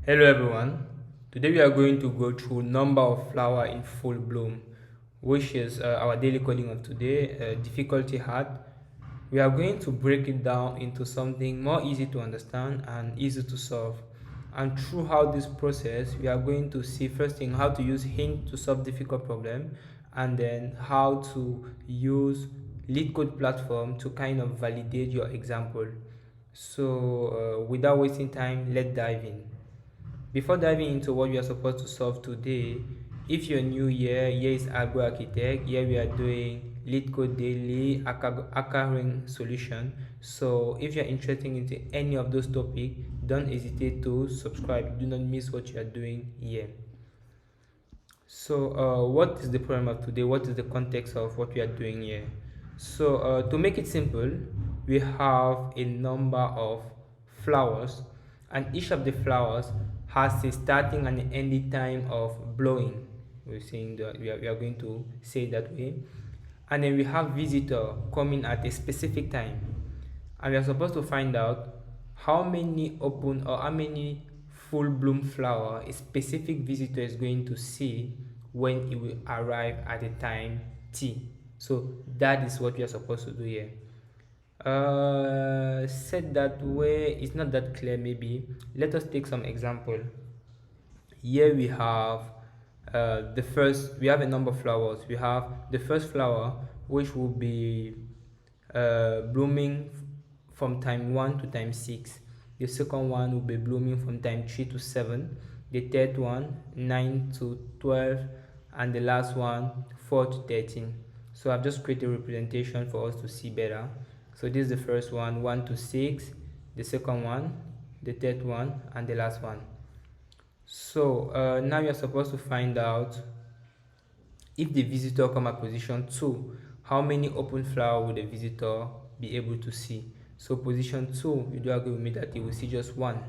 Hello everyone. Today we are going to go through number of flower in full bloom, which is our daily coding of today, difficulty hard. We are going to break it down into something more easy to understand and easy to solve. And throughout this process, we are going to see first thing how to use hint to solve difficult problem, and then how to use LeetCode platform to kind of validate your example. So without wasting time, let's dive in. Before diving into what we are supposed to solve today, if you're new here is Agro Architect. Here we are doing LeetCode daily occurring solution. So if you're interested into any of those topics, don't hesitate to subscribe. Do not miss what you are doing here. So what is the problem of today? What is the context of what we are doing here? So to make it simple, we have a number of flowers, and each of the flowers has a starting and an ending time of blowing. We're saying that we are going to say that way. And then we have visitor coming at a specific time, and we are supposed to find out how many open or how many full bloom flower a specific visitor is going to see when it will arrive at the time t. So that is what we are supposed to do here. Said that way, it's not that clear. Maybe let us take some example. Here we have we have a number of flowers. We have the first flower, which will be blooming from time 1 to time 6. The second one will be blooming from time 3 to 7. The third one 9 to 12, and the last one 4 to 13. So I've just created a representation for us to see better. So this is the first one, 1 to 6, the second one, the third one, and the last one. So now you're supposed to find out if the visitor come at position 2, how many open flower will the visitor be able to see? So position 2, you do agree with me that you will see just one.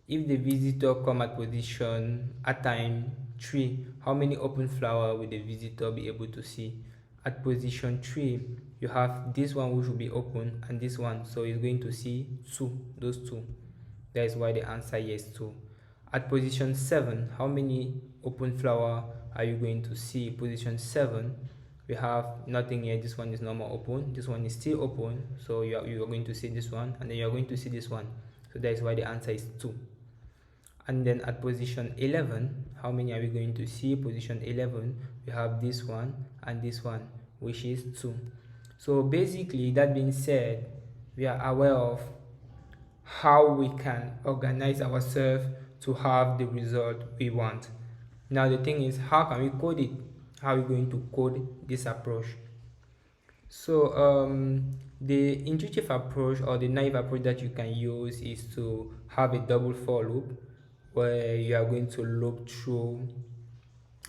If the visitor come at position at time 3, how many open flower will the visitor be able to see? At position 3, you have this one which will be open and this one, so he's going to see those two. That is why the answer here is 2. At position 7, how many open flower are you going to see? Position 7, we have nothing here. This one is normal open, this one is still open, so you are going to see this one, and then you are going to see this one. So that is why the answer is 2. And then at position 11, how many are we going to see? Position 11, we have this one and this one, which is 2. So basically, that being said, we are aware of how we can organize ourselves to have the result we want. Now the thing is, how can we code it? How are we going to code this approach? So the intuitive approach or the naive approach that you can use is to have a double for loop, where you are going to loop through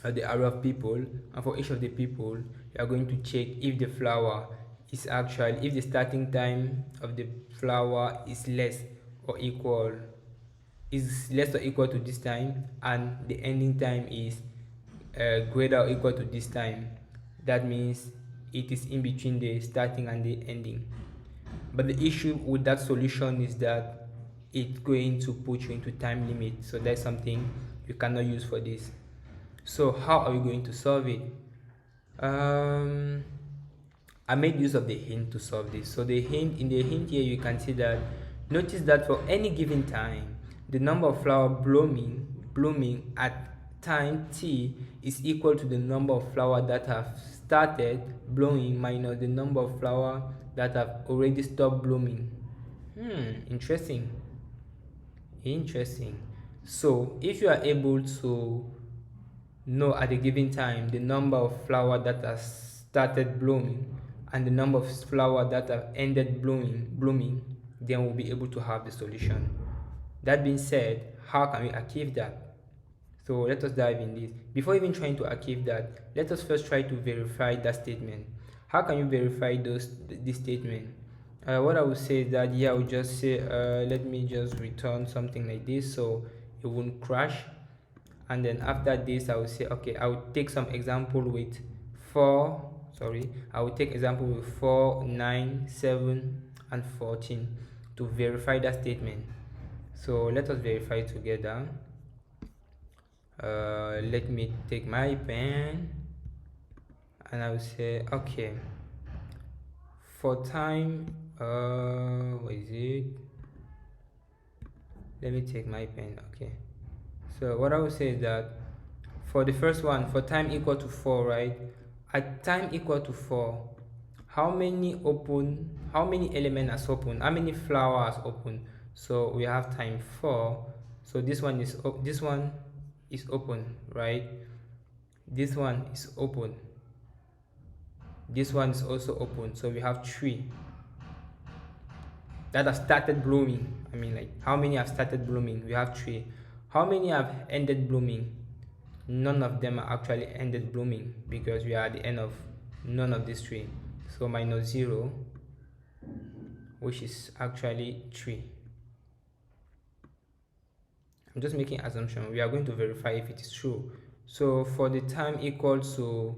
the array of people, and for each of the people you are going to check if the flower is actually, if the starting time of the flower is less or equal to this time, and the ending time is greater or equal to this time. That means it is in between the starting and the ending. But the issue with that solution is that it's going to put you into time limit, so that's something you cannot use for this. So how are we going to solve it? I made use of the hint to solve this. So the hint, in the hint here, you can see that, notice that for any given time, the number of flower blooming at time t is equal to the number of flower that have started blowing minus the number of flower that have already stopped blooming. Interesting. So if you are able to know at a given time the number of flower that has started blooming and the number of flower that have ended blooming, then we'll be able to have the solution. That being said, how can we achieve that? So let us dive in this. Before even trying to achieve that, let us first try to verify that statement. How can you verify this statement? What I would say is that, I would just say, let me just return something like this so it won't crash. And then after this, I will say, okay, I will take some example with 4, I will take example with 4, 9, 7, and 14 to verify that statement. So let us verify together. Let me take my pen and I will say okay. For time, what is it? Let me take my pen. Okay, so what I will say is that for the first one, for time equal to 4, right? At time equal to 4, how many elements are open, how many flowers open? So we have time 4, so this one is open, right? This one is open, this one is also open, so we have 3 that have started blooming. I mean, like, how many have started blooming? We have 3. How many have ended blooming? None of them are actually ended blooming because we are at the end of none of these 3. So minus 0, which is actually 3. I'm just making assumption. We are going to verify if it is true. So for the time equal to,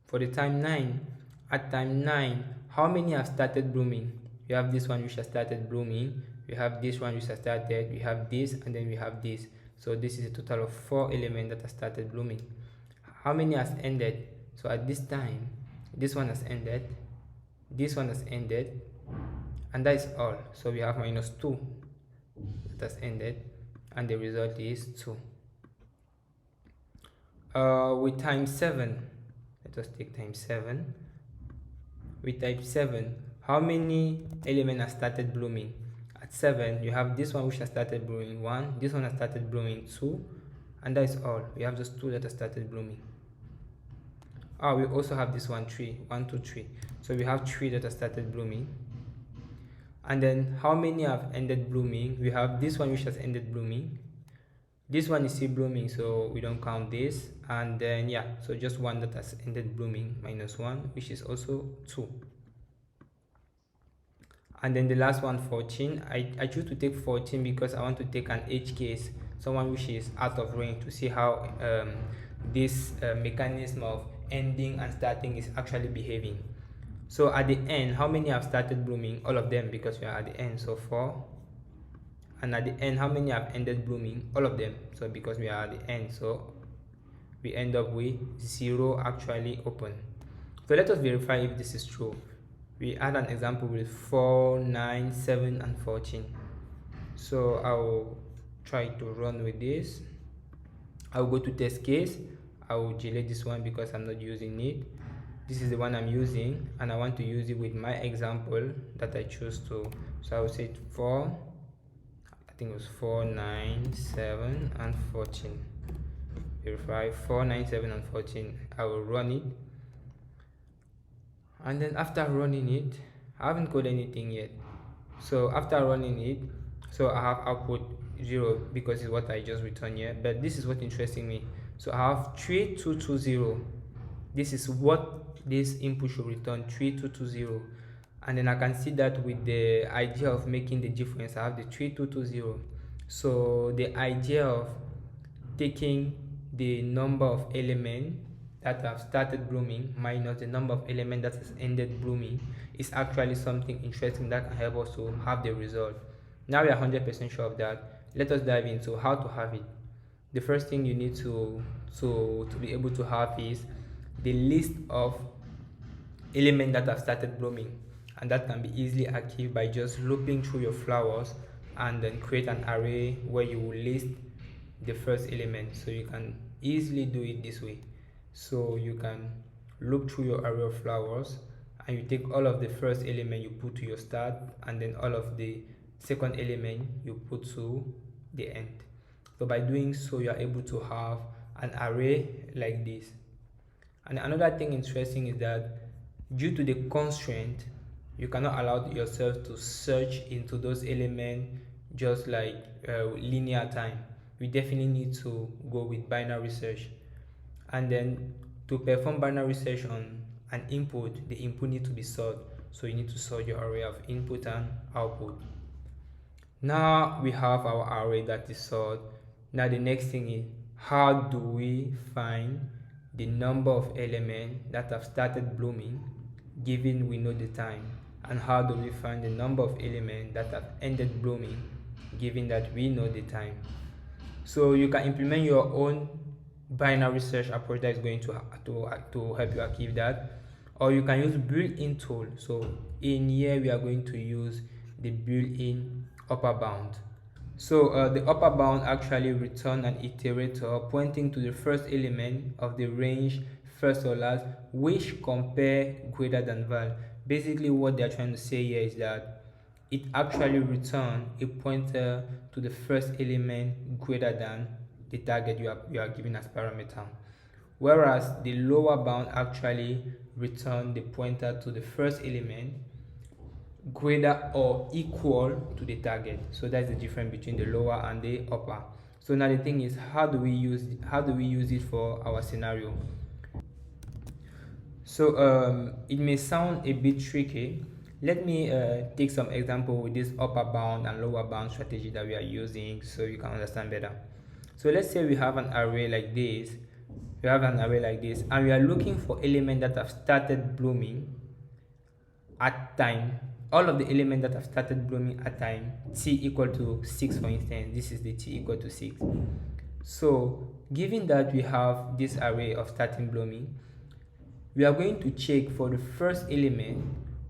for the time 9, at time 9, how many have started blooming? We have this one which has started blooming, we have this one which has started, we have this, and then we have this. So this is a total of 4 elements that have started blooming. How many has ended? So at this time, this one has ended, this one has ended, and that is all. So we have minus 2 that has ended, and the result is 2. With time 7, let us take time 7. With type 7, how many elements have started blooming? At 7, you have this one which has started blooming 1, this one has started blooming 2, and that is all. We have just 2 that have started blooming. We also have this one 3, 1, 2, 3. So we have 3 that have started blooming. And then how many have ended blooming? We have this one which has ended blooming. This one is still blooming, so we don't count this. And then yeah, so just one that has ended blooming, minus 1, which is also 2. And then the last one, 14. I choose to take 14 because I want to take an edge case, someone which is out of range, to see how this mechanism of ending and starting is actually behaving. So at the end, how many have started blooming? All of them, because we are at the end, so 4. And at the end, how many have ended blooming? All of them, so because we are at the end, so we end up with 0 actually open. So let us verify if this is true. We add an example with 4, 9, 7, and 14. So I'll try to run with this. I'll go to test case. I will delete this one because I'm not using it. This is the one I'm using, and I want to use it with my example that I choose to. So I will say 4, I think it was 4, 9, 7, and 14. Verify 4, 9, 7, and 14. I will run it. And then after running it, I haven't coded anything yet. So after running it, so I have output 0 because it's what I just returned here. But this is what interesting me. So I have 3220. This is what this input should return, 3220. And then I can see that with the idea of making the difference, I have the 3220. So the idea of taking the number of elements that have started blooming minus the number of elements that has ended blooming is actually something interesting that can help us to have the result. Now we are 100% sure of that. Let us dive into how to have it. The first thing you need to be able to have is the list of elements that have started blooming, and that can be easily achieved by just looping through your flowers and then create an array where you will list the first element. So you can easily do it this way. So you can loop through your array of flowers and you take all of the first element you put to your start, and then all of the second element you put to the end. So by doing so, you are able to have an array like this. And another thing interesting is that due to the constraint, you cannot allow yourself to search into those elements just like linear time. We definitely need to go with binary search. And then to perform binary search on an input, the input needs to be sorted. So you need to sort your array of input and output. Now we have our array that is sorted. Now the next thing is, how do we find the number of elements that have started blooming given we know the time? And how do we find the number of elements that have ended blooming given that we know the time. So you can implement your own binary search approach that is going to help you achieve that, or you can use built-in tool. So in here we are going to use the built-in upper bound. So the upper bound actually return an iterator pointing to the first element of the range first or last, which compare greater than val. Basically what they're trying to say here is that it actually return a pointer to the first element greater than the target you are giving as parameter, whereas the lower bound actually return the pointer to the first element greater or equal to the target. So that's the difference between the lower and the upper. So now the thing is, how do we use it for our scenario? So it may sound a bit tricky. Let me take some example with this upper bound and lower bound strategy that we are using so you can understand better. So let's say we have an array like this. And we are looking for elements that have started blooming at time. All of the elements that have started blooming at time t equal to 6, for instance. This is the t equal to 6. So given that we have this array of starting blooming, we are going to check for the first element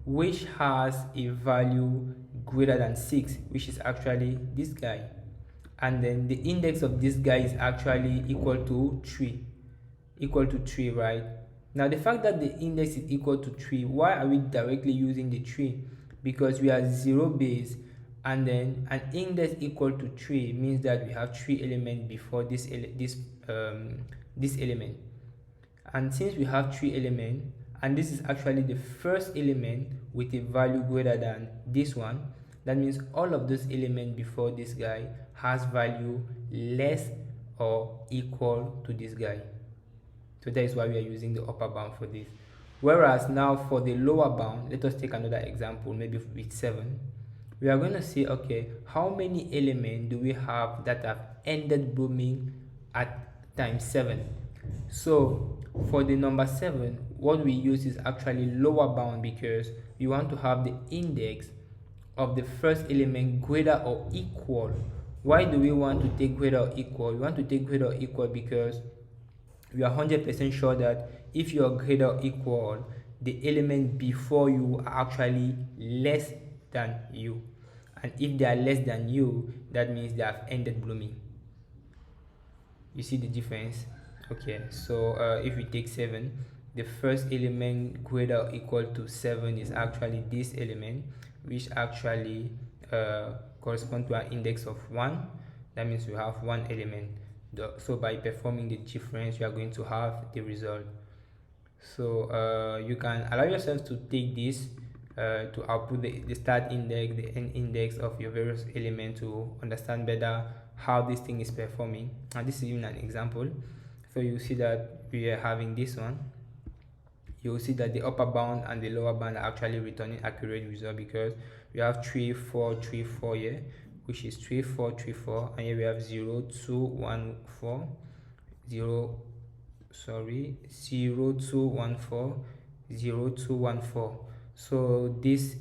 which has a value greater than 6, which is actually this guy, and then the index of this guy is actually equal to 3, right? Now the fact that the index is equal to 3, why are we directly using the 3? Because we are 0 base, and then an index equal to 3 means that we have 3 elements before this element. And since we have 3 elements, and this is actually the first element with a value greater than this one, that means all of those elements before this guy has value less or equal to this guy. So that is why we are using the upper bound for this. Whereas now for the lower bound, let us take another example, maybe with 7. We are going to say, okay, how many elements do we have that have ended blooming at time 7? So for the number 7, what we use is actually lower bound, because we want to have the index of the first element greater or equal. Why do we want to take greater or equal? We want to take greater or equal because we are 100% sure that if you are greater or equal, the element before you are actually less than you. And if they are less than you, that means they have ended blooming. You see the difference? Okay, so if we take 7, the first element greater or equal to 7 is actually this element, which actually corresponds to an index of 1. That means we have 1 element. So by performing the difference, you are going to have the result. So you can allow yourself to take this to output the start index, the end index of your various elements to understand better how this thing is performing. And this is even an example. So you see that we are having this one. You will see that the upper bound and the lower bound are actually returning accurate result, because we have 3 4 3 4 here, which is 3 4 3 4, and here we have 0 2 1 4 0 2 1 4 0 2 1 4. So this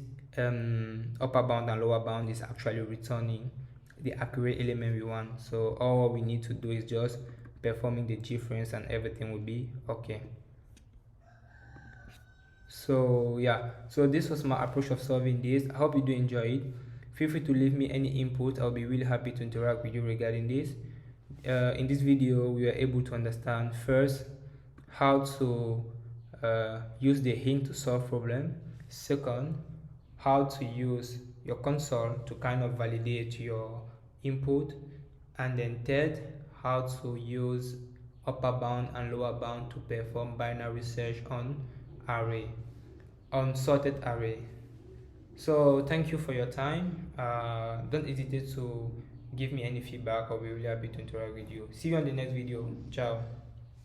upper bound and lower bound is actually returning the accurate element we want. So all we need to do is just performing the difference and everything will be okay. So yeah, so this was my approach of solving this. I hope you do enjoy it. Feel free to leave me any input. I'll be really happy to interact with you regarding this. In this video, we are able to understand first how to use the hint to solve problem. Second, how to use your console to kind of validate your input. And then third, how to use upper bound and lower bound to perform binary search on sorted array. So thank you for your time. Don't hesitate to give me any feedback. I'll be really happy to interact with you. See you on the next video. Ciao.